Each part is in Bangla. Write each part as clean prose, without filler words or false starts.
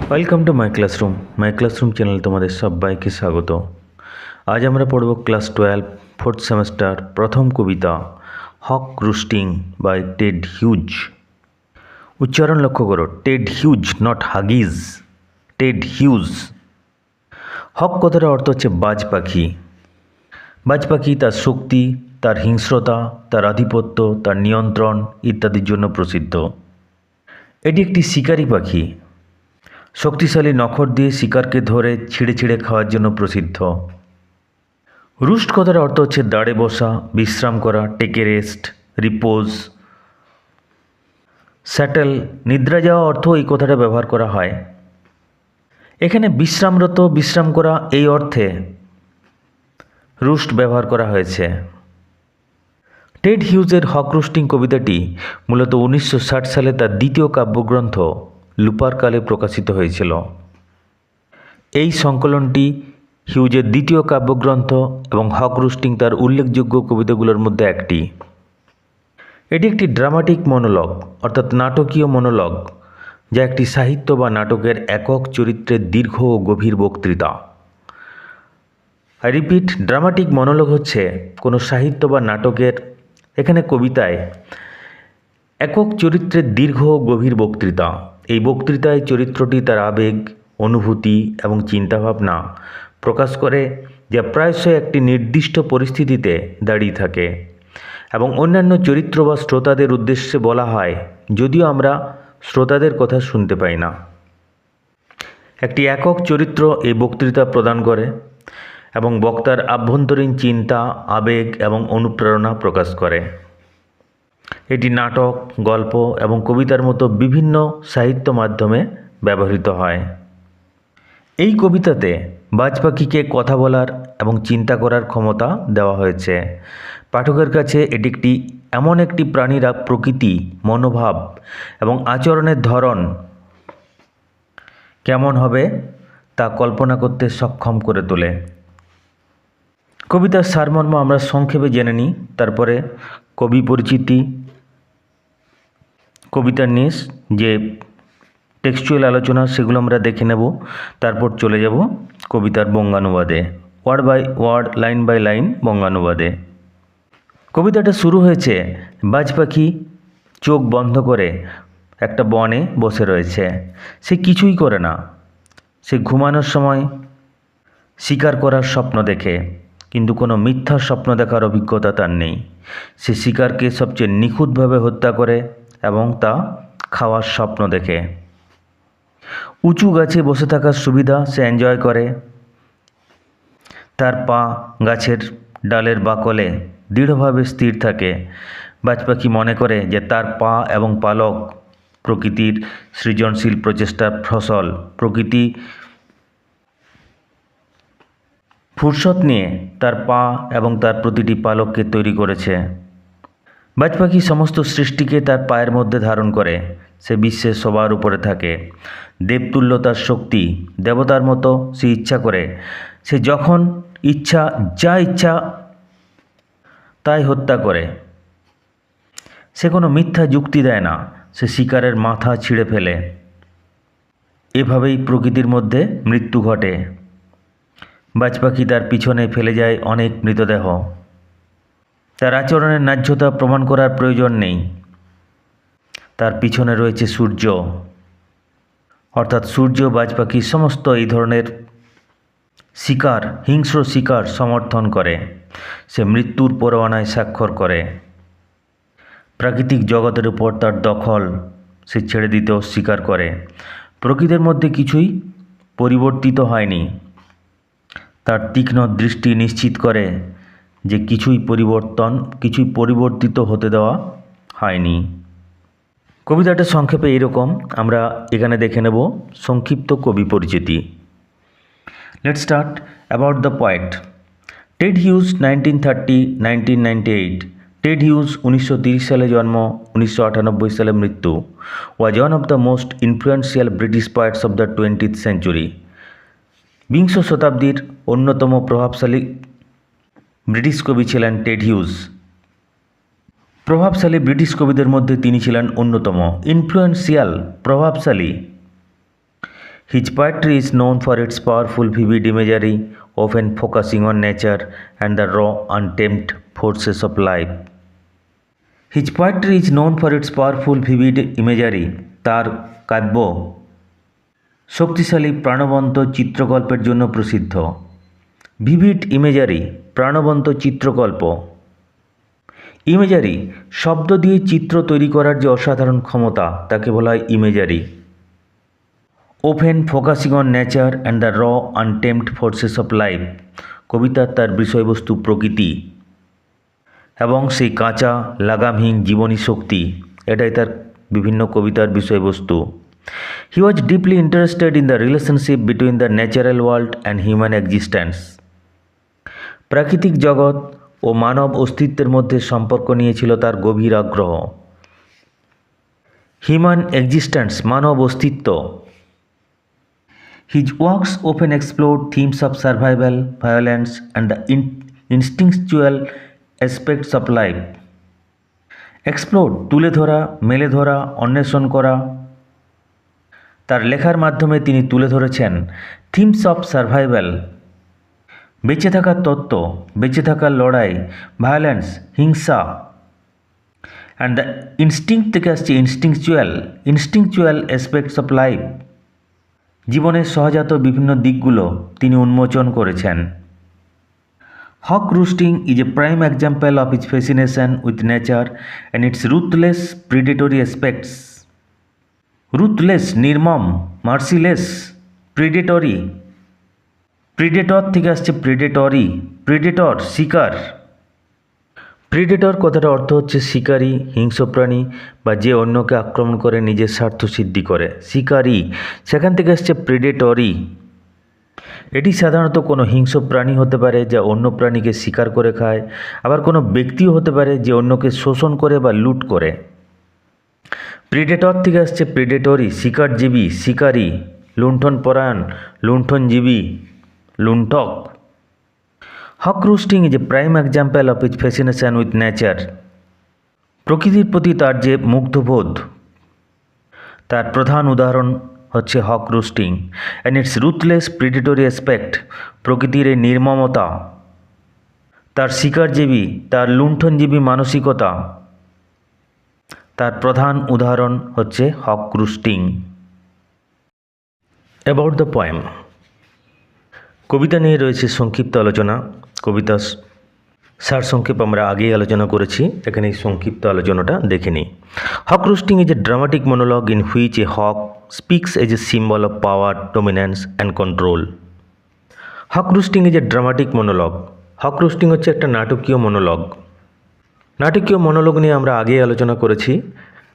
Welcome to my classroom channel তোমাদের সবাইকে স্বাগত। আজ আমরা পড়ব ক্লাস 12 ফোর্থ সেমেস্টার প্রথম কবিতা hawk roosting by Ted Hughes. উচ্চারণ লক্ষ্য করো, Ted Hughes, not Huggies, Ted Hughes. Hawk কথাটার অর্থ হচ্ছে বাজ পাখি। বাজ পাখি তার শক্তি, তার হিংস্রতা, তার আধিপত্য, তার নিয়ন্ত্রণ ইত্যাদির জন্য প্রসিদ্ধ। এটি একটি শিকারী পাখি, শক্তিশালী নখর দিয়ে শিকারকে ধরে ছিঁড়ে ছিঁড়ে খাওয়ার জন্য প্রসিদ্ধ। রুস্ট কথার অর্থ হচ্ছে দাঁড়ে বসা, বিশ্রাম করা, টেকে রেস্ট, রিপোজ। স্যাটেল, নিদ্রা যাওয়া অর্থ এই কথাটা ব্যবহার করা হয়। এখানে বিশ্রামরত, বিশ্রাম করা এই অর্থে রুস্ট ব্যবহার করা হয়েছে। টেড হিউজের হক রুস্টিং কবিতাটি মূলত 1960 সালে তার দ্বিতীয় কাব্যগ্রন্থ লুপারকালে প্রকাশিত হয়েছিল। এই সংকলনটি হিউজের দ্বিতীয় কাব্যগ্রন্থ এবং হক রুস্টিং তার উল্লেখযোগ্য কবিতাগুলোর মধ্যে একটি। এটি একটি ড্রামাটিক মনোলগ অর্থাৎ নাটকীয় মনোলগ, যা একটি সাহিত্য বা নাটকের একক চরিত্রের দীর্ঘ ও গভীর বক্তৃতা। আই রিপিট, ড্রামাটিক মনোলগ হচ্ছে কোনো সাহিত্য বা নাটকের, এখানে কবিতায়, একক চরিত্রের দীর্ঘ ও গভীর বক্তৃতা। এই বক্তৃতায় চরিত্রটি তার আবেগ, অনুভূতি এবং চিন্তাভাবনা প্রকাশ করে, যা প্রায়শই একটি নির্দিষ্ট পরিস্থিতিতে দাঁড়িয়ে থাকে এবং অন্যান্য চরিত্র বা শ্রোতাদের উদ্দেশ্যে বলা হয়, যদিও আমরা শ্রোতাদের কথা শুনতে পাই না। একটি একক চরিত্র এই বক্তৃতা প্রদান করে এবং বক্তার আভ্যন্তরীণ চিন্তা, আবেগ এবং অনুপ্রেরণা প্রকাশ করে। এটি নাটক, গল্প এবং কবিতার মতো বিভিন্ন সাহিত্য মাধ্যমে ব্যবহৃত হয়। এই কবিতাতে বাজ পাখিকে কথা বলার এবং চিন্তা করার ক্ষমতা দেওয়া হয়েছে। পাঠকের কাছে এটি এমন একটি প্রাণীর প্রকৃতি, মনোভাব এবং আচরণের ধরন কেমন হবে তা কল্পনা করতে সক্ষম করে তোলে। কবিতার সারমর্ম আমরা সংক্ষেপে জেনে নিই, তারপরে কবি পরিচিতি, কবিতার নিয়ে যে টেক্সচুয়াল আলোচনা সেগুলো আমরা দেখে নেব, তারপর চলে যাব কবিতার বঙ্গানুবাদে, word by word, line by line বঙ্গানুবাদে। কবিতাটা শুরু হয়েছে, বাজ পাখি চোখ বন্ধ করে একটা বনে বসে রয়েছে। সে কিছুই করে না। সে ঘুমানোর সময় শিকার করার স্বপ্ন দেখে, কিন্তু কোনো মিথ্যা স্বপ্ন দেখার অভিজ্ঞতা তার নেই। সে শিকারকে সবচেয়ে নিখুঁতভাবে হত্যা করে এবং তা খাওয়ার স্বপ্ন দেখে। উঁচু গাছে বসে থাকার সুবিধা সে এনজয় করে। তার পা গাছের ডালের বাকলে দৃঢ়ভাবে স্থির থাকে। বাজ পাখি মনে করে যে তার পা এবং পালক প্রকৃতির সৃজনশীল প্রচেষ্টার ফসল। প্রকৃতি ফুরসত নিয়ে তার পা এবং তার প্রতিটি পালককে তৈরি করেছে। বাজ পাখি সমস্ত সৃষ্টিকে তার পায়ের মধ্যে ধারণ করে। সে বিশ্বের সবার উপরে থাকে। দেবতুল্য তার শক্তি, দেবতার মতো সে ইচ্ছা করে। সে যখন ইচ্ছা, যা ইচ্ছা তাই হত্যা করে। সে কোনো মিথ্যা যুক্তি দেয় না। সে শিকারের মাথা ছিঁড়ে ফেলে। এভাবেই প্রকৃতির মধ্যে মৃত্যু ঘটে। বাজ পাখি তার পিছনে ফেলে যায় অনেক মৃতদেহ। তার আচরণের ন্যায্যতা প্রমাণ করার প্রয়োজন নেই। তার পিছনে রয়েছে সূর্য, অর্থাৎ সূর্য বাজ পাখির সমস্ত এই ধরনের শিকার, হিংস্র শিকার সমর্থন করে। সে মৃত্যুর পরোয়ানায় স্বাক্ষর করে। প্রাকৃতিক জগতের উপর তার দখল সে ছেড়ে দিতে অস্বীকার করে। প্রকৃতির মধ্যে কিছুই পরিবর্তিত হয়নি। তার তীক্ষ্ণ দৃষ্টি নিশ্চিত করে যে কিছুই পরিবর্তিত হতে দেওয়া হয়নি। কবিতাটা সংক্ষেপে এইরকম, আমরা এখানে দেখে নেব সংক্ষিপ্ত কবি পরিচিতি। Let's start about the poet. Ted Hughes 1930-1998। Ted Hughes 1930 সালে জন্ম, 1998 সালে মৃত্যু। Was one of the most influential British poets of the 20th century. বিংশ শতাব্দীর অন্যতম প্রভাবশালী ব্রিটিশ কবি ছিলেন টেড হিউজ। প্রভাবশালী ব্রিটিশ কবিদের মধ্যে তিনি ছিলেন অন্যতম। ইনফ্লুয়েন্সিয়াল, প্রভাবশালী। His poetry is known for its powerful vivid imagery, often focusing on nature and the raw, untamed forces of life. His poetry is known for its powerful vivid imagery. তার কাব্য শক্তিশালী প্রাণবন্ত চিত্রকল্পের জন্য প্রসিদ্ধ। ভিভিড ইমেজারি প্রাণবন্ত চিত্রকল্প। ইমেজারি শব্দ দিয়ে চিত্র তৈরি করার যে অসাধারণ ক্ষমতা তাকে বলা হয় imagery. Open focusing on nature and the র আনটেমড ফোর্সেস অফ লাইফ। কবিতার তার বিষয়বস্তু প্রকৃতি এবং সেই কাঁচা লাগামহীন জীবনী শক্তি, এটাই তার বিভিন্ন কবিতার বিষয়বস্তু। He was deeply interested in the relationship between the natural world and human existence. প্রাকৃতিক জগৎ ও মানব অস্তিত্বের মধ্যে সম্পর্ক নিয়েছিল তার গভীর আগ্রহ। হিউম্যান এক্সিস্টেন্স মানব অস্তিত্ব। His works often explored themes of survival, violence, and the instinctual aspects of life. Explore তুলে ধরা, মেলে ধরা, অন্বেষণ করা। তার লেখার মাধ্যমে তিনি তুলে ধরেছেন থিমস অফ সার্ভাইভাল, বেঁচে থাকার তত্ত্ব, বেঁচে থাকার লড়াই, ভায়োলেন্স, হিংসা, অ্যান্ড দ্য ইনস্টিংক্ট থেকে আসছে ইনস্টিংচুয়াল অ্যাসপেক্টস অফ লাইফ। জীবনের সহজাত বিভিন্ন দিকগুলো তিনি উন্মোচন করেছেন। Hawk roosting is a prime example of is fascination with nature and its ruthless predatory aspects. Ruthless নির্মম, মার্সিলেস, প্রিডেটরি, প্রিডেটর থেকে আসছে প্রিডেটরি, প্রিডেটর শিকার। প্রিডেটর কথাটা অর্থ হচ্ছে শিকারী, হিংস্র প্রাণী বা যে অন্যকে আক্রমণ করে নিজের স্বার্থ সিদ্ধি করে, শিকারী, সেখান থেকে আসছে প্রিডেটরি। এটি সাধারণত কোনো হিংস্র প্রাণী হতে পারে যা অন্য প্রাণীকে শিকার করে খায়, আবার কোনো ব্যক্তিও হতে পারে যে অন্যকে শোষণ করে বা লুট করে। প্রিডেটর থেকে আসছে প্রিডেটরি, শিকারজীবী, শিকারী, লুণ্ঠনপরায়ণ, লুণ্ঠনজীবী, লুণ্ঠক। Hawk roosting is a prime example of is fascination with nature. প্রকৃতির প্রতি তার যে মুগ্ধবোধ, তার প্রধান উদাহরণ হচ্ছে hawk roosting and its ruthless predatory aspect. প্রকৃতির এই নির্মমতা, তার শিকারজীবী, তার লুণ্ঠনজীবী মানসিকতা, তার প্রধান উদাহরণ হচ্ছে hawk roosting. About the poem. কবিতা নিয়ে রয়েছে সংক্ষিপ্ত আলোচনা। কবিতা সারসংক্ষেপ আমরা আগেই আলোচনা করেছি, এখানে এই সংক্ষিপ্ত আলোচনাটা দেখে নিই। Hawk roosting is a dramatic monologue in which a hawk speaks as a symbol of power, dominance and control. Hawk roosting is a dramatic monologue. Hawk roosting হচ্ছে একটা নাটকীয় মনোলগ। নাটকীয় মনোলগ নিয়ে আমরা আগেই আলোচনা করেছি,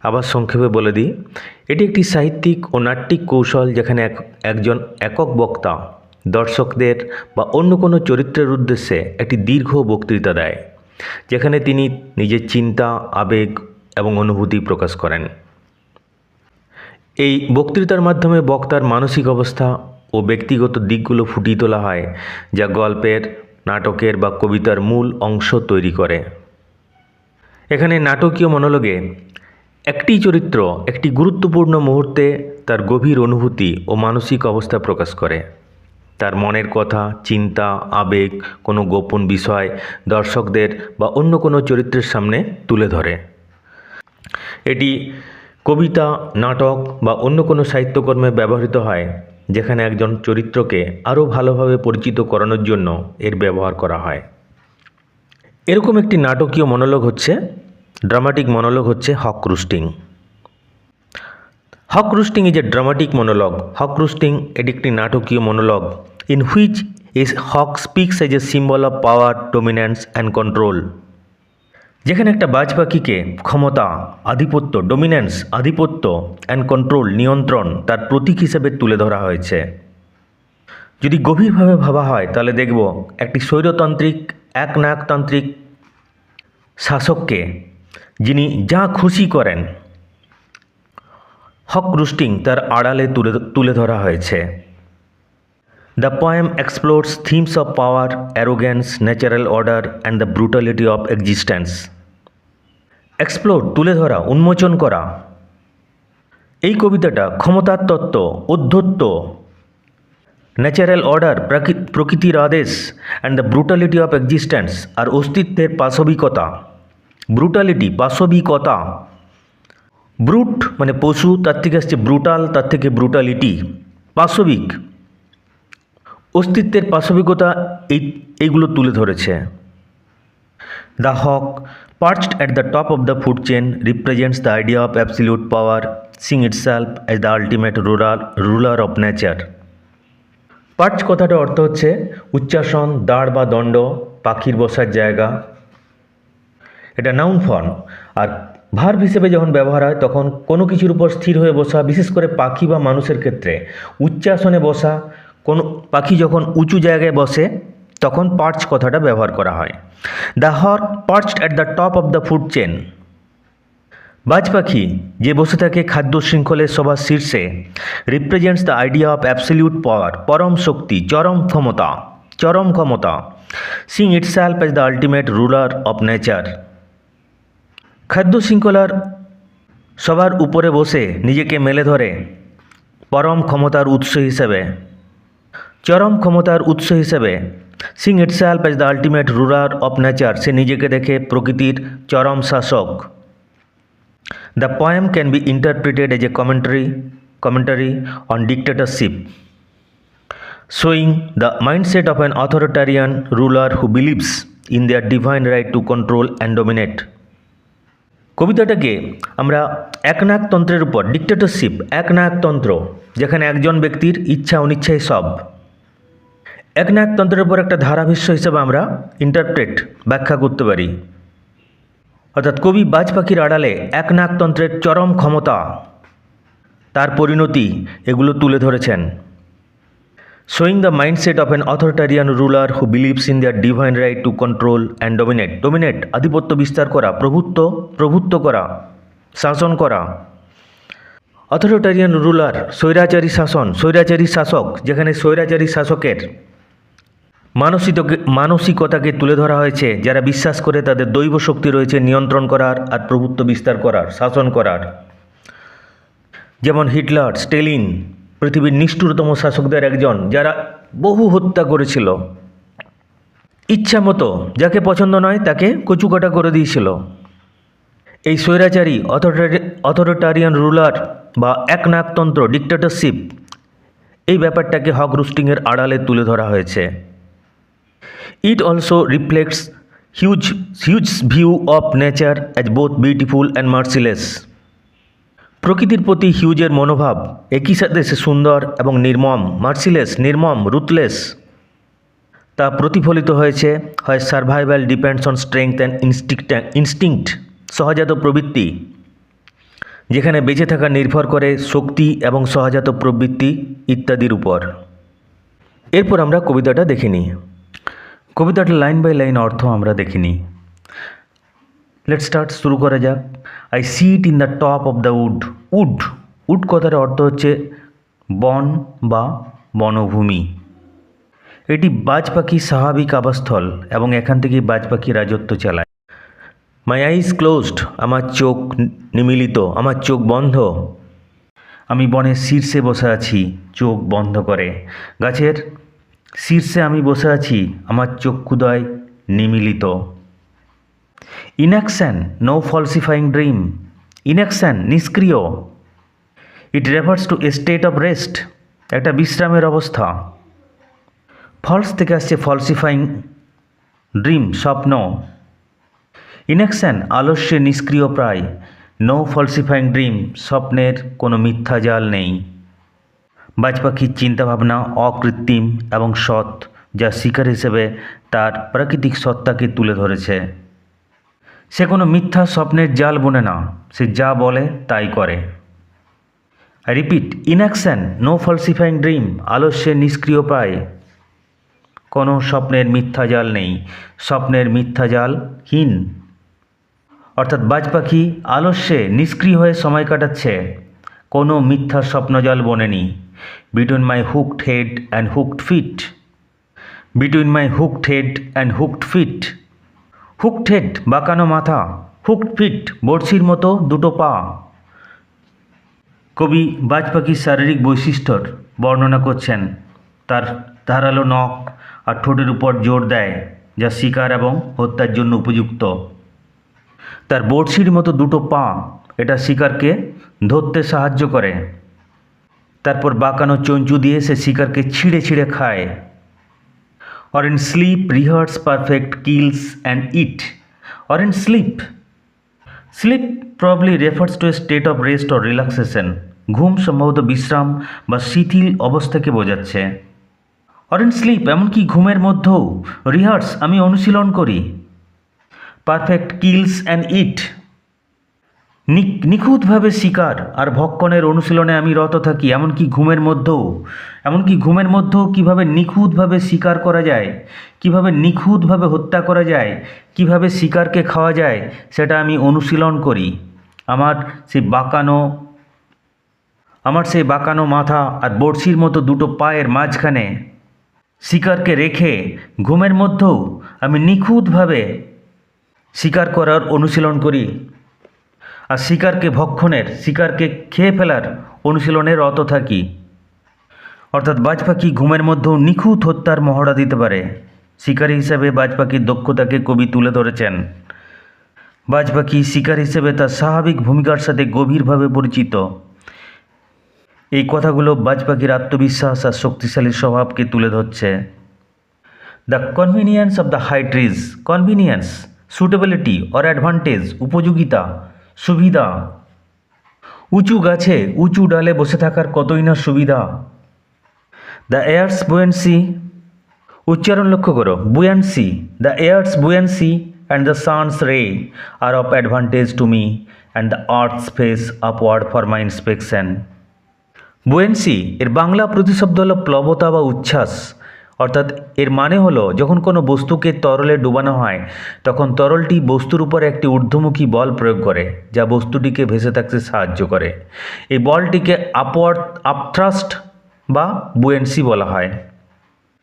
আবার সংক্ষেপে বলে দিই। এটি একটি সাহিত্যিক ও নাট্যিক কৌশল যেখানে একজন একক বক্তা দর্শকদের বা অন্য কোনো চরিত্রের উদ্দেশ্যে একটি দীর্ঘ বক্তৃতা দেয়, যেখানে তিনি নিজের চিন্তা, আবেগ এবং অনুভূতি প্রকাশ করেন। এই বক্তৃতার মাধ্যমে বক্তার মানসিক অবস্থা ও ব্যক্তিগত দিকগুলো ফুটিয়ে তোলা হয়, যা গল্পের, নাটকের বা কবিতার মূল অংশ তৈরি করে। এখানে নাটকীয় মনোলগে একটি চরিত্র একটি গুরুত্বপূর্ণ মুহূর্তে তার গভীর অনুভূতি ও মানসিক অবস্থা প্রকাশ করে। তার মনের কথা, চিন্তা, আবেগ, কোনো গোপন বিষয় দর্শকদের বা অন্য কোনো চরিত্রের সামনে তুলে ধরে। এটি কবিতা, নাটক বা অন্য কোনো সাহিত্যকর্মে ব্যবহৃত হয়, যেখানে একজন চরিত্রকে আরও ভালোভাবে পরিচিত করানোর জন্য এর ব্যবহার করা হয়। এরকম একটি নাটকীয় মনোলগ হচ্ছে, ড্রামাটিক মনোলগ হচ্ছে hawk roosting. Hawk roosting is a dramatic monologue. Hawk roosting এটি একটি নাটকীয় monologue in which is hawk speaks as a symbol of power, dominance and control. যেখানে একটা বাজ পাখিকে ক্ষমতা, আধিপত্য, ডমিনেন্স আধিপত্য, অ্যান্ড কন্ট্রোল নিয়ন্ত্রণ তার প্রতীক হিসেবে তুলে ধরা হয়েছে। যদি গভীরভাবে ভাবা হয় তাহলে দেখব একটি স্বৈরতান্ত্রিক, একনায়কতান্ত্রিক শাসককে যিনি যা খুশি করেন, হক রুস্টিং তার আড়ালে তুলে ধরা হয়েছে। The poem explores themes of power, arrogance, natural order and the brutality of existence. Explore তুলে ধরা, উন্মোচন করা। এই কবিতাটা ক্ষমতার তত্ত্ব, অধ্যত্ব ন্যাচারাল অর্ডার, প্রকৃতির আদেশ and the brutality of existence, আর অস্তিত্বের পাশবিকতা। ব্রুটালিটি, পাশবিকতা। ব্রুট মানে পশু, তার থেকে আসছে ব্রুটাল, তার থেকে ব্রুটালিটি, পাশবিক, অস্তিত্বের পাশবিকতা, এইগুলো তুলে ধরেছে। The hawk perched at the top of the food chain represents the idea of absolute power, seeing itself as the ultimate ruler of nature. পার্চ কথাটার অর্থ হচ্ছে উচ্চাসন, দাঁড় বা দণ্ড, পাখির বসার জায়গা। এটা নাউন ফর্ম। আর ভার্ব হিসেবে যখন ব্যবহার হয় তখন কোনো কিছুর উপর স্থির হয়ে বসা, বিশেষ করে পাখি বা মানুষের ক্ষেত্রে উচ্চাসনে বসা। কোনো পাখি যখন উঁচু জায়গায় বসে তখন পার্চ কথাটা ব্যবহার করা হয়। The hawk perched at the top of the food chain, বাজ পাখি যে বসে থাকে খাদ্য শৃঙ্খলের সবার শীর্ষে, represents the idea of absolute power, পরম শক্তি, চরম ক্ষমতা, চরম ক্ষমতা। Sing itself as the ultimate ruler of nature, খাদ্য শৃঙ্খলার সবার উপরে বসে নিজেকে মেলে ধরে পরম ক্ষমতার উৎস হিসেবে, চরম ক্ষমতার উৎস হিসেবে। Sees itself as the ultimate ruler of nature, সে নিজেকে দেখে প্রকৃতির চরম শাসক। The poem can be interpreted as a commentary on dictatorship, showing the mindset of an authoritarian ruler who believes in their divine right to control and dominate. কবিতাটাকে আমরা একনায়কতন্ত্রের উপর, ডিক্টেটরশিপ, একনায়কতন্ত্র, যেখানে একজন ব্যক্তির ইচ্ছা অনিচ্ছাই সব, একনায়কতন্ত্রের উপর একটা ধারাভাষ্য হিসেবে আমরা ইন্টারপ্রেট, ব্যাখ্যা করতে পারি। অর্থাৎ কবি বাজ পাখির আড়ালে একনায়কতন্ত্রের চরম ক্ষমতা, তার পরিণতি, এগুলো তুলে ধরেছেন। Showing the mindset of an authoritarian ruler who believes in their divine right to control and dominate, আধিপত্য বিস্তার করা, প্রভুত্ব করা, শাসন করা। অথরিটারিয়ান রুলার, স্বৈরাচারী শাসন, স্বৈরাচারী শাসক, যেখানে স্বৈরাচারী শাসকের মানসিকতাকে তুলে ধরা হয়েছে, যারা বিশ্বাস করে তাদের দৈব শক্তি রয়েছে নিয়ন্ত্রণ করার আর প্রভুত্ব বিস্তার করার, শাসন করার। যেমন হিটলার, স্টেলিন, পৃথিবীর নিষ্ঠুরতম শাসকদের একজন, যারা বহু হত্যা করেছিল, ইচ্ছা মতো যাকে পছন্দ নয় তাকে কচুকাটা করে দিয়েছিল। এই স্বৈরাচারী অথরিটারিয়ান রুলার বা একনায়কতন্ত্র, ডিক্টেটরশিপ, এই ব্যাপারটাকে হক রুস্টিংয়ের আড়ালে তুলে ধরা হয়েছে। It also reflects Hughes view of nature as both beautiful and merciless, প্রকৃতির প্রতি হিউজের মনোভাব, একই সাথে সে সুন্দর এবং নির্মম, মার্সিলেস, নির্মম, রুথলেস, তা প্রতিফলিত হয়েছে হয় survival depends on strength and instinct, সহজাত প্রবৃত্তি, যেখানে বেঁচে থাকা নির্ভর করে শক্তি এবং সহজাত প্রবৃত্তি ইত্যাদির উপর। এরপর আমরা কবিতাটা দেখে নিই। কবিতাটার লাইন বাই লাইন অর্থ আমরা দেখে নিই। লেটস স্টার্ট, শুরু করা যাক। I see it in the top of the wood কথার অর্থ হচ্ছে বন বা বনভূমি। এটি বাজ পাখির স্বাভাবিক আবাসস্থল এবং এখান থেকেই বাজ পাখি রাজত্ব চালায়। মাই আইজ ক্লোজড, আমার চোখ নিমিলিত, আমার চোখ বন্ধ। আমি বনের শীর্ষে বসে আছি, চোখ বন্ধ করে। গাছের শীর্ষে আমি বসে আছি, আমার চক্ষুদয় নিমিলিত। Inaction, no falsifying dream, inaction, নিষ্ক্রিয়। It refers to a state of rest, একটা বিশ্রামের অবস্থা। ফলস থেকে আসছে ফলসিফাইং, ড্রিম, স্বপ্ন। ইনঅ্যাকশন, আলস্যে, নিষ্ক্রিয় প্রায়। নো ফলসিফাইং ড্রিম, স্বপ্নের কোনো মিথ্যা জাল নেই। বাজ পাখির চিন্তাভাবনা অকৃত্রিম এবং সৎ, যা শিকার হিসেবে তার প্রাকৃতিক সত্তাকে তুলে ধরেছে। সে কোনো মিথ্যা স্বপ্নের জাল বোনে না, সে যা বলে তাই করে। I repeat, inaction, no falsifying dream, আলস্যে, নিষ্ক্রিয় প্রায়। কোনো স্বপ্নের মিথ্যা জাল নেই, স্বপ্নের মিথ্যা জালহীন। অর্থাৎ বাজ পাখি আলস্যে, নিষ্ক্রিয় হয়ে সময় কাটাচ্ছে, কোনো মিথ্যা স্বপ্নজাল বনেনি। Between my hooked head and hooked feet, between my hooked head and hooked feet. Hooked head, বাঁকানো মাথা, হুকড ফিট, বড়শির মতো দুটো পা। কবি বাজ পাখির শারীরিক বৈশিষ্ট্যর বর্ণনা করছেন। তার ধারালো নখ আর ঠোঁটের উপর জোর দেয়, যা শিকার এবং হত্যার জন্য উপযুক্ত। তার বড়শির মতো দুটো পা, এটা শিকারকে ধরতে সাহায্য করে। তারপর বাঁকানো চঞ্চু দিয়ে সে শিকারকে ছিঁড়ে ছিঁড়ে খায়। or in sleep rehearse perfect kills and eat, or in sleep probably refers to a state of rest or relaxation, ঘুম সম্ভবত বিশ্রাম বা শিথিল অবস্থাকে বোঝাচ্ছে। or in sleep এমনকি ঘুমের মধ্যেও রিহার্স আমি অনুশীলন করি, পারফেক্ট কিলস অ্যান্ড ইট নিখুঁতভাবে শিকার আর ভক্ষণের অনুশীলনে আমি রত থাকি। এমনকি ঘুমের মধ্যেও কীভাবে নিখুঁতভাবে শিকার করা যায়, কীভাবে নিখুঁতভাবে হত্যা করা যায়, কীভাবে শিকারকে খাওয়া যায়, সেটা আমি অনুশীলন করি। আমার সেই বাঁকানো মাথা আর বড়শির মতো দুটো পায়ের মাঝখানে শিকারকে রেখে ঘুমের মধ্যেও আমি নিখুঁতভাবে শিকার করার অনুশীলন করি আর শিকারকে খেয়ে ফেলার অনুশীলনে রত থাকি। অর্থাৎ বাজ পাখি ঘুমের মধ্যেও নিখুঁত হত্যার মহড়া দিতে পারে। শিকারী হিসেবে বাজ পাখির দক্ষতাকে কবি তুলে ধরেছেন। বাজ পাখি শিকার হিসেবে তার স্বাভাবিক ভূমিকার সাথে গভীরভাবে পরিচিত। এই কথাগুলো বাজ পাখির আত্মবিশ্বাস আর শক্তিশালী স্বভাবকে তুলে ধরছে। The convenience of the high trees, convenience, suitability or advantage, উপযোগিতা, সুবিধা। উঁচু গাছে উঁচু ডালে বসে থাকার কতই না সুবিধা। দ্য এয়ার্স বুয়েন্সি, উচ্চারণ লক্ষ্য করো, buoyancy, the ears buoyancy and the sun's ray are of advantage to me and the earth's face upward for my inspection. Buoyancy এর বাংলা প্রতিশব্দ হলো প্লবতা বা উচ্ছ্বাস। অর্থাৎ এর মানে হলো যখন কোনো বস্তুকে তরলে ডুবানো হয় তখন তরলটি বস্তুর উপর একটি ঊর্ধ্বমুখী বল প্রয়োগ করে, যা বস্তুটিকে ভেসে থাকতে সাহায্য করে। এই বলটিকে আপথ্রাস্ট বা বুয়েন্সি বলা হয়,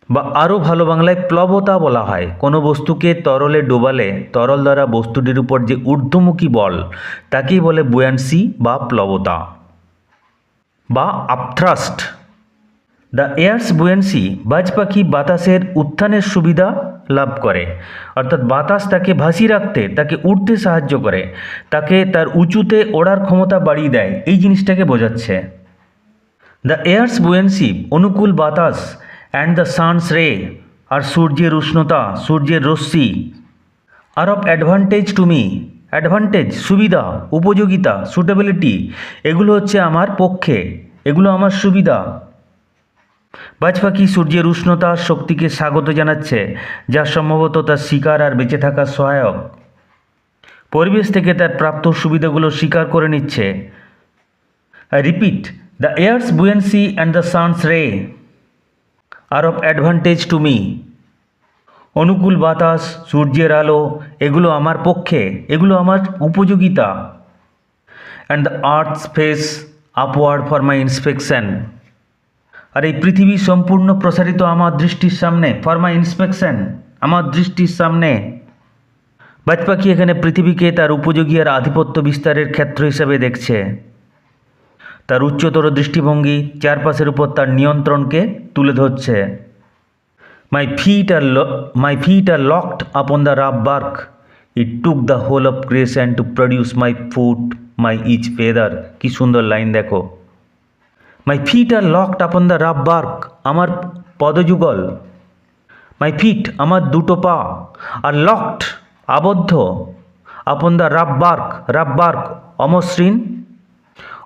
বা আরও ভালো বাংলায় প্লবতা বলা হয়। কোনো বস্তুকে তরলে ডোবালে তরল দ্বারা বস্তুটির উপর যে ঊর্ধ্বমুখী বল তাকেই বলে বুয়েন্সি বা প্লবতা বা আপথ্রাস্ট। দ্য এয়ার্স বুয়েন্সি, বাজ পাখি বাতাসের উত্থানের সুবিধা লাভ করে। অর্থাৎ বাতাস তাকে ভাসিয়ে রাখতে, তাকে উঠতে সাহায্য করে, তাকে তার উঁচুতে ওড়ার ক্ষমতা বাড়িয়ে দেয়, এই জিনিসটাকে বোঝাচ্ছে। দ্য এয়ার্স বুয়েন্সি, অনুকূল বাতাস, অ্যান্ড দ্য সানস রে, আর সূর্যের উষ্ণতা, সূর্যের রশ্মি, are of advantage to me, advantage সুবিধা, উপযোগিতা, সুটেবিলিটি, এগুলো হচ্ছে আমার পক্ষে, এগুলো আমার সুবিধা। বাজ পাখি সূর্যের উষ্ণতা আর শক্তিকে স্বাগত জানাচ্ছে, যা সম্ভবত তার শিকার আর বেঁচে থাকার সহায়ক। পরিবেশ থেকে তার প্রাপ্ত সুবিধাগুলো স্বীকার করে নিচ্ছে। I repeat, the ears buoyancy and the sun's ray are of advantage to me, অনুকূল বাতাস, সূর্যের আলো, এগুলো আমার পক্ষে, এগুলো আমার উপযোগিতা। And the earth's face upward for my inspection, আর এই পৃথিবী সম্পূর্ণ প্রসারিত আমার দৃষ্টির সামনে, ফর মাই ইন্সপেকশন, আমার দৃষ্টির সামনে। বাজ পাখি এখানে পৃথিবীকে তার উপযোগী আর আধিপত্য বিস্তারের ক্ষেত্র হিসেবে দেখছে। তার উচ্চতর দৃষ্টিভঙ্গি চারপাশের উপর তার নিয়ন্ত্রণকে তুলে ধরছে। My feet are locked upon the rough bark, it took the whole of creation to produce my foot, my each feather. কি সুন্দর লাইন দেখো। My feet are locked upon the rough bark, আমার পদযুগল, মাই ফিট আমার দুটো পা, আর লকড আবদ্ধ, আপন দ্য রাফ বার্ক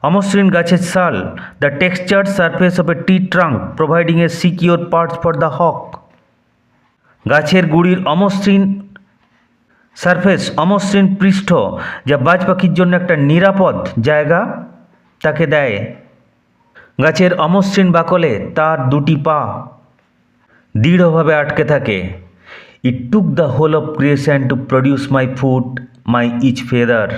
অমসৃণ গাছের ছাল, the textured surface of a tree trunk providing a secure parts for the hawk, গাছের গুড়ির অমসৃণ পৃষ্ঠ যা বাজ পাখির জন্য একটা নিরাপদ জায়গা তাকে দেয়। গাছের অমসৃণ বাকলে তার দুটি পা দৃঢ়ভাবে আটকে থাকে। It took the whole of creation to produce my foot, my each feather,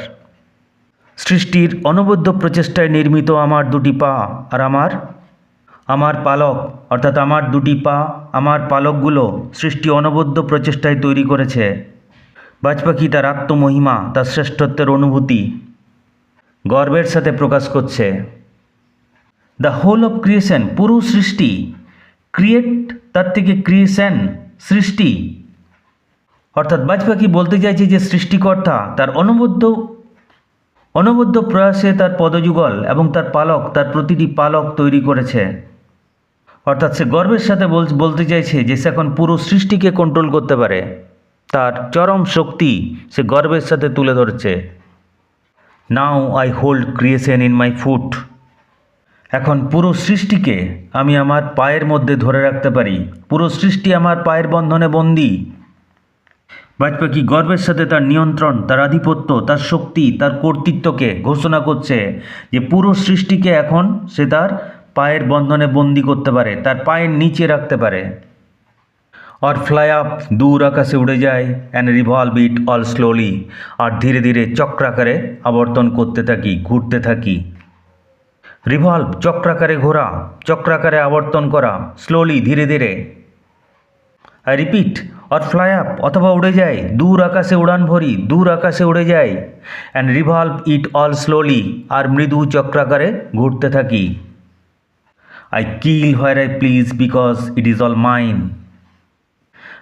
সৃষ্টির অনবদ্য প্রচেষ্টায় নির্মিত আমার দুটি পা আর আমার পালক, অর্থাৎ আমার দুটি পা, আমার পালকগুলো সৃষ্টি অনবদ্য প্রচেষ্টায় তৈরি করেছে। বাজ পাখি তার আত্মমহিমা, তার শ্রেষ্ঠত্বের অনুভূতি গর্বের সাথে প্রকাশ করছে। দ্য হোল অফ ক্রিয়েশন, পুরো সৃষ্টি, ক্রিয়েট তার থেকে ক্রিয়েশন, সৃষ্টি। অর্থাৎ বাজ পাখি বলতে চাইছে যে সৃষ্টিকর্তা তার অনবদ্য প্রয়াসে তার পদযুগল এবং তার পালক, তার প্রতিটি পালক তৈরি করেছে। অর্থাৎ সে গর্বের সাথে বলতে চাইছে যে সে এখন পুরো সৃষ্টিকে কন্ট্রোল করতে পারে। তার চরম শক্তি সে গর্বের সাথে তুলে ধরছে। Now I hold creation in my foot. এখন পুরো সৃষ্টিকে আমি আমার পায়ের মধ্যে ধরে রাখতে পারি। পুরো সৃষ্টি আমার পায়ের বন্ধনে বন্দী। বাজ পাখি গর্বের সাথে তার নিয়ন্ত্রণ, তার আধিপত্য, তার শক্তি, তার কর্তৃত্বকে ঘোষণা করছে যে পুরো সৃষ্টিকে এখন সে তার পায়ের বন্ধনে বন্দি করতে পারে, তার পায়ের নিচে রাখতে পারে। আর ফ্লাই আপ, দূর আকাশে উড়ে যায়, and revolve it all slowly, আর ধীরে ধীরে চক্রাকারে আবর্তন করতে থাকি, ঘুরতে থাকি। রিভলভ চক্রাকারে ঘোরা, চক্রাকারে আবর্তন করা, স্লোলি ধীরে ধীরে। I repeat, or fly up অথবা উড়ে যায়, দূর আকাশে উড়ান ভরি, দূর আকাশে উড়ে যায়, and revolve it all slowly, আর মৃদু চক্রাকারে ঘুরতে থাকি। I kill where I please because it is all mine.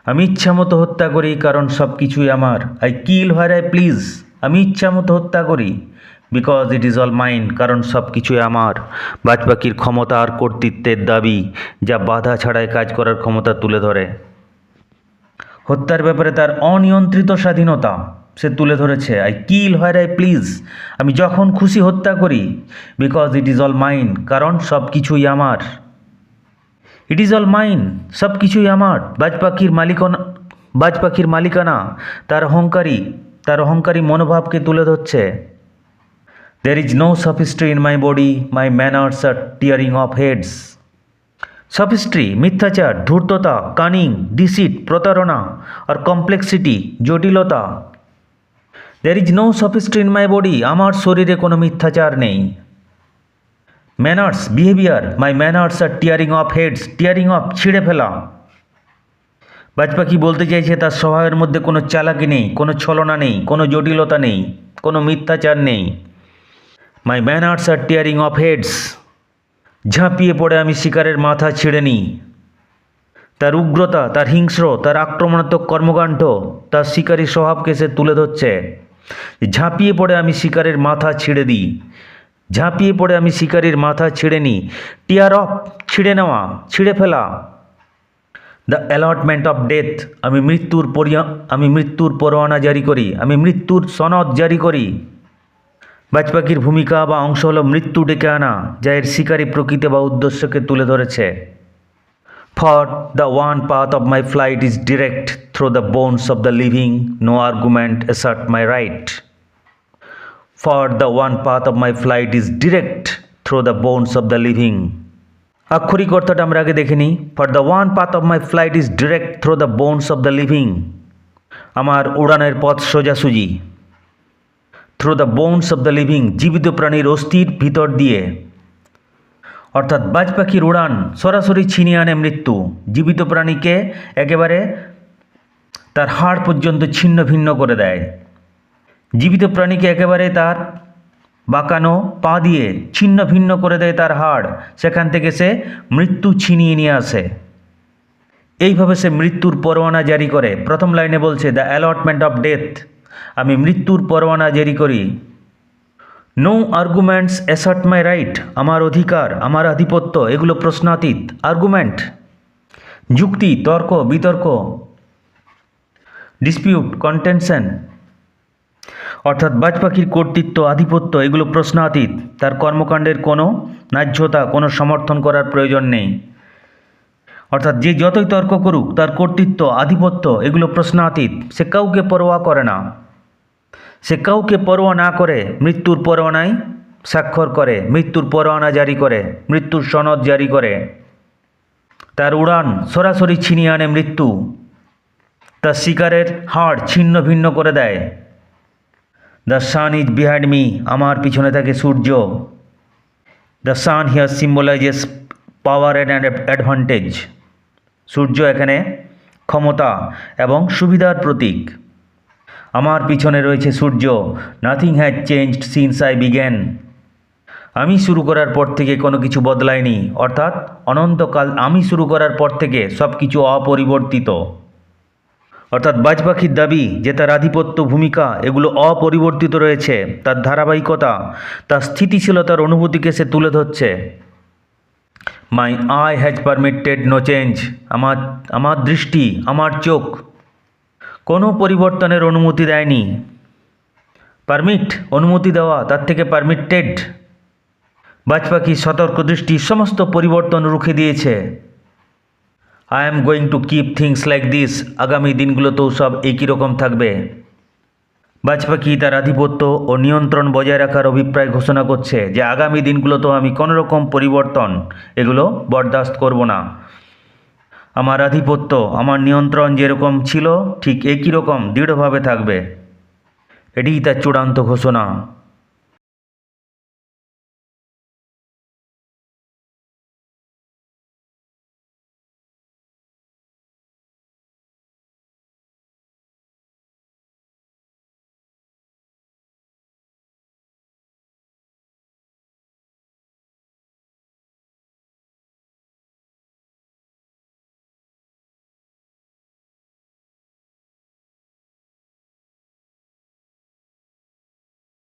আমি ইচ্ছা মতো হত্যা করি কারণ সব কিছুই আমার। I kill where I please, আমি ইচ্ছা মতো হত্যা করি, because it is all mine, কারণ সব কিছুই আমার। বাজ পাখির ক্ষমতা আর কর্তৃত্বের দাবি, যা বাধা ছাড়াই কাজ করার ক্ষমতা তুলে ধরে। হত্যার ব্যাপারে তার অনিয়ন্ত্রিত স্বাধীনতা সে তুলে ধরেছে। I kill where I please, আমি যখন খুশি হত্যা করি, because it is all mine, কারণ সব কিছুই আমার। ইট ইজ অল মাইন, সব কিছুই আমার। বাজ পাখির মালিকানা তার অহংকারী মনোভাবকে তুলে ধরছে। There is no sophistry in my body, my manners are tearing of heads. Sophistry মিথ্যাচার, ধূর্ততা, কানিং, ডিসিট প্রতারণা, আর কমপ্লেক্সিটি জটিলতা। There is no sophistry in my body, আমার শরীরে কোনো মিথ্যাচার নেই। Manners behaviour, my manners are tearing of heads, tearing off ছিঁড়ে ফেলা। বাজ পাখি বলতে চাইছে তার স্বভাবের মধ্যে কোনো চালাকি নেই, কোনো ছলনা নেই, কোনো জটিলতা নেই, কোনো মিথ্যাচার নেই। My manners are tearing of heads, ঝাঁপিয়ে পড়ে আমি শিকারের মাথা ছিঁড়ে নিই। তার উগ্রতা, তার হিংস্র, তার আক্রমণাত্মক কর্মকাণ্ড, তার শিকারী স্বভাবকে সে তুলে ধরছে। ঝাঁপিয়ে পড়ে আমি শিকারের মাথা ছিঁড়ে দিই, ঝাঁপিয়ে পড়ে আমি শিকারীর মাথা ছিঁড়ে নিই। টিয়ার অফ ছিঁড়ে নেওয়া, ছিঁড়ে ফেলা। দ্য অ্যালটমেন্ট অফ ডেথ, আমি মৃত্যুর পরোয়ানা জারি করি, আমি মৃত্যুর সনদ জারি করি। বাজ পাখির ভূমিকা বা অংশ হলো মৃত্যু ডেকে আনা, যা এর শিকারী প্রকৃতি বা উদ্দেশ্যকে তুলে ধরেছে। For the one path of my flight is direct through the bones of the living, no argument assert my right. For the one path of my flight is direct through the bones of the living. আক্ষরিক অর্থটা আমরা আগে দেখে নিই। For the one path of my flight is direct through the bones of the living, আমার উড়ানের পথ সোজাসুজি। Through the bones of the living, জীবিত প্রাণীর অস্থির ভিতর দিয়ে। অর্থাৎ বাজ পাখির উড়ান সরাসরি ছিনিয়ে আনে মৃত্যু। জীবিত প্রাণীকে একেবারে তার হাড় পর্যন্ত ছিন্ন ভিন্ন করে দেয়। জীবিত প্রাণীকে একেবারে তার বাঁকানো পা দিয়ে ছিন্ন ভিন্ন করে দেয় তার হাড়। সেখান থেকে সে মৃত্যু ছিনিয়ে নিয়ে আসে। এইভাবে সে মৃত্যুর পরোয়ানা জারি করে। প্রথম লাইনে বলছে দ্য অ্যালটমেন্ট অফ ডেথ, আমি মৃত্যুর পরোয়ানা জারি করি। No arguments assert my right, আমার অধিকার, আমার আধিপত্য এগুলো প্রশ্নাতীত। আর্গুমেন্ট যুক্তি, তর্ক, বিতর্ক, ডিসপিউট, কন্টেনশন। অর্থাৎ বাজ পাখির কর্তৃত্ব, আধিপত্য এগুলো প্রশ্নাতীত। তার কর্মকাণ্ডের কোনো ন্যায্যতা, কোনো সমর্থন করার প্রয়োজন নেই। অর্থাৎ যে যতই তর্ক করুক, তার কর্তৃত্ব, আধিপত্য এগুলো প্রশ্নাতীত। সে কাউকে পরোয়া করে না। সে কাউকে পরোয়া না করে মৃত্যুর পরোয়ানায় স্বাক্ষর করে, মৃত্যুর পরোয়ানা জারি করে, মৃত্যুর সনদ জারি করে। তার উড়ান সরাসরি ছিনিয়ে আনে মৃত্যু। তার শিকারের হাড় ছিন্ন ভিন্ন করে দেয়। The sun is behind me, আমার পিছনে থাকে সূর্য। The sun here symbolizes power and advantage. সূর্য এখানে ক্ষমতা এবং সুবিধার প্রতীক। আমার পিছনে রয়েছে সূর্য। Nothing has changed since I began, আমি শুরু করার পর থেকে কোনো কিছু বদলায়নি, অর্থাৎ অনন্তকাল আমি শুরু করার পর থেকে সব কিছু অপরিবর্তিত। অর্থাৎ বাজ পাখির দাবি যে তার আধিপত্য, ভূমিকা এগুলো অপরিবর্তিত রয়েছে, তার ধারাবাহিকতা, তার স্থিতিশীলতার অনুভূতিকে সে তুলে ধরছে। My eye has permitted no change, আমার দৃষ্টি, আমার চোখ কোনো পরিবর্তনের অনুমতি দেয়নি। পারমিট অনুমতি দেওয়া, তার থেকে পারমিটেড। বাজ পাখির সতর্ক দৃষ্টি সমস্ত পরিবর্তন রুখে দিয়েছে। I am going to keep things like this, আগামী দিনগুলোতেও সব একই রকম থাকবে। বাজ পাখি তার আধিপত্য ও নিয়ন্ত্রণ বজায় রাখার অভিপ্রায় ঘোষণা করছে যে আগামী দিনগুলোতেও আমি কোনো রকম পরিবর্তন এগুলো বরদাস্ত করব না। আমার আধিপত্য, আমার নিয়ন্ত্রণ যেরকম ছিল ঠিক একই রকম দৃঢ়ভাবে থাকবে। এটিই তার চূড়ান্ত ঘোষণা।